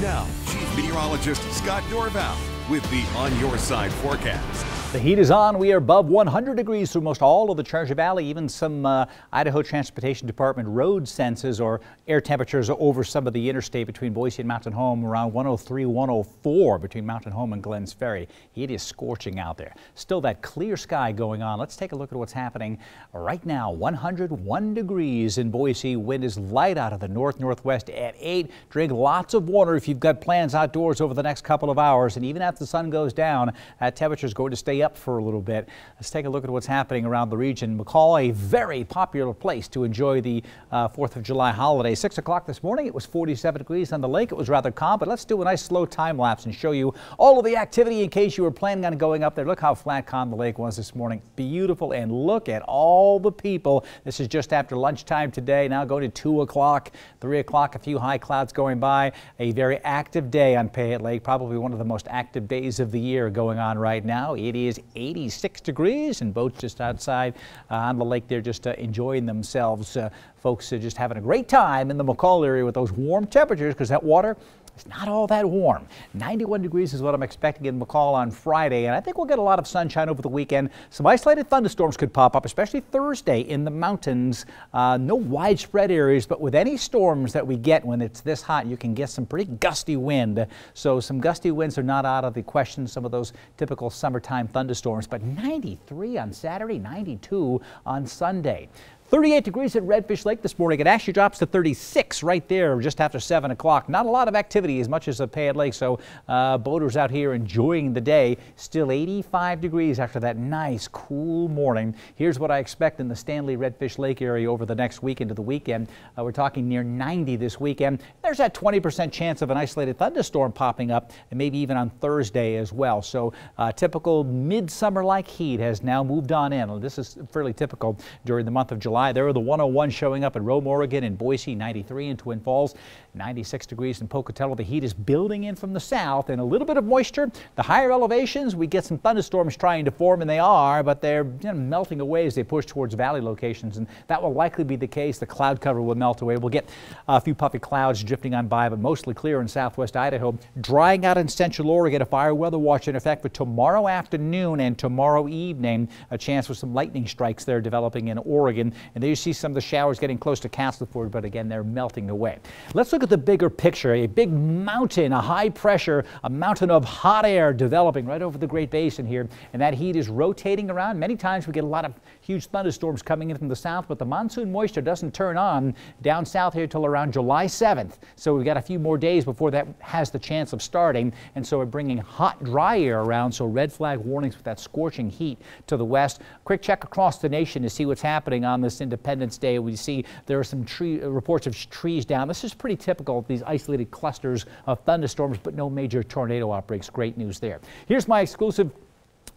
Now, Chief Meteorologist Scott Dorval with the On Your Side forecast. The heat is on. We are above 100 degrees through most all of the Treasure Valley. Even some Idaho Transportation Department road senses or air temperatures over some of the interstate between Boise and Mountain Home, around 103, 104 between Mountain Home and Glens Ferry. It is scorching out there. Still that clear sky going on. Let's take a look at what's happening right now. 101 degrees in Boise. Wind is light out of the north-northwest at 8. Drink lots of water if you've got plans outdoors over the next couple of hours. And even after the sun goes down, that temperature is going to stay up for a little bit. Let's take a look at what's happening around the region. McCall, a very popular place to enjoy the 4th of July holiday. 6 o'clock this morning, it was 47 degrees on the lake. It was rather calm, but let's do a nice slow time lapse and show you all of the activity in case you were planning on going up there. Look how flat calm the lake was this morning. Beautiful, and look at all the people. This is just after lunchtime today. Now going to 2 o'clock, 3 o'clock, a few high clouds going by. A very active day on Payette Lake, probably one of the most active days of the year going on right now. It is 86 degrees and boats just outside on the lake there just enjoying themselves. Folks are just having a great time in the McCall area with those warm temperatures because that water it's not all that warm. 91 degrees is what I'm expecting in McCall on Friday, and I think we'll get a lot of sunshine over the weekend. Some isolated thunderstorms could pop up, especially Thursday in the mountains. No widespread areas, but with any storms that we get when it's this hot, you can get some pretty gusty wind. So some gusty winds are not out of the question, some of those typical summertime thunderstorms, but 93 on Saturday, 92 on Sunday. 38 degrees at Redfish Lake this morning. It actually drops to 36 right there just after 7 o'clock. Not a lot of activity as much as at Payette Lake, so boaters out here enjoying the day. Still 85 degrees after that nice cool morning. Here's what I expect in the Stanley Redfish Lake area over the next week into the weekend. We're talking near 90 this weekend. There's that 20% chance of an isolated thunderstorm popping up, and maybe even on Thursday as well. So typical midsummer-like heat has now moved on in. This is fairly typical during the month of July. There are the 101 showing up in Rome, Oregon, and Boise, 93 in Twin Falls, 96 degrees in Pocatello. The heat is building in from the south and a little bit of moisture. The higher elevations, we get some thunderstorms trying to form, and they are, but they're melting away as they push towards valley locations, and that will likely be the case. The cloud cover will melt away. We'll get a few puffy clouds drifting on by, but mostly clear in southwest Idaho. Drying out in central Oregon, a fire weather watch in effect for tomorrow afternoon and tomorrow evening. A chance for some lightning strikes there developing in Oregon. And there you see some of the showers getting close to Castleford, but again, they're melting away. Let's look at the bigger picture. A big mountain, a high pressure, a mountain of hot air developing right over the Great Basin here. And that heat is rotating around. Many times we get a lot of huge thunderstorms coming in from the south, but the monsoon moisture doesn't turn on down south here till around July 7th. So we've got a few more days before that has the chance of starting. And so we're bringing hot, dry air around. So red flag warnings with that scorching heat to the west. Quick check across the nation to see what's happening on this Independence Day. We see there are some reports of trees down. This is pretty typical of these isolated clusters of thunderstorms, but no major tornado outbreaks. Great news there. Here's my exclusive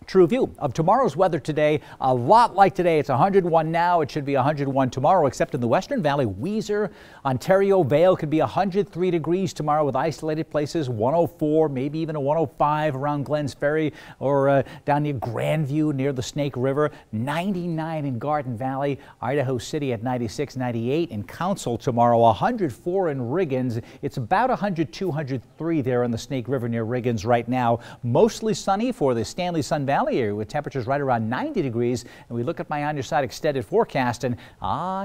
true view of tomorrow's weather today. A lot like today. It's 101 now. It should be 101 tomorrow, except in the Western Valley. Weiser, Ontario, Vale could be 103 degrees tomorrow with isolated places. 104, maybe even a 105 around Glens Ferry or down near Grandview near the Snake River. 99 in Garden Valley. Idaho City at 96, 98 in Council tomorrow. 104 in Riggins. It's about 102, 103 there in the Snake River near Riggins right now. Mostly sunny for the Stanley Sun Valley area with temperatures right around 90 degrees. And we look at my On Your Side extended forecast, and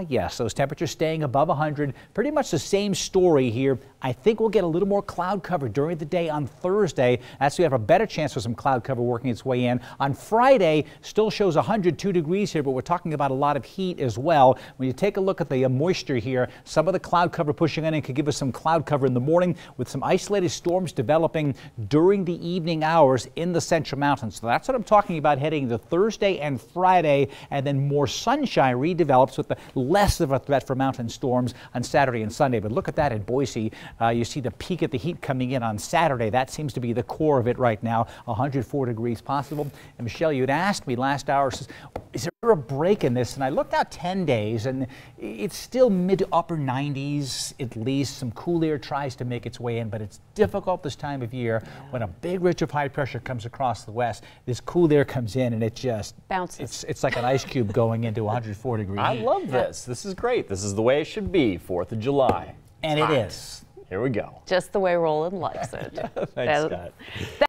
yes, those temperatures staying above 100. Pretty much the same story here. I think we'll get a little more cloud cover during the day on Thursday. That's we have a better chance for some cloud cover working its way in. On Friday, still shows 102 degrees here, but we're talking about a lot of heat as well. When you take a look at the moisture here, some of the cloud cover pushing in and could give us some cloud cover in the morning with some isolated storms developing during the evening hours in the Central Mountains. So that's what I'm talking about heading to Thursday and Friday, and then more sunshine redevelops with the less of a threat for mountain storms on Saturday and Sunday. But look at that in Boise. You see the peak of the heat coming in on Saturday. That seems to be the core of it right now. 104 degrees possible. And Michelle, you'd asked me last hour, is there a break in this? And I looked out 10 days, and it's still mid to upper 90s at least. Some cool air tries to make its way in, but it's difficult this time of year when a big ridge of high pressure comes across the west. This cool air comes in and it just bounces. It's like an ice cube going into 104 degrees. I love this. This is great. This is the way it should be, 4th of July. And it is. Here we go. Just the way Roland likes it. Thanks, Scott.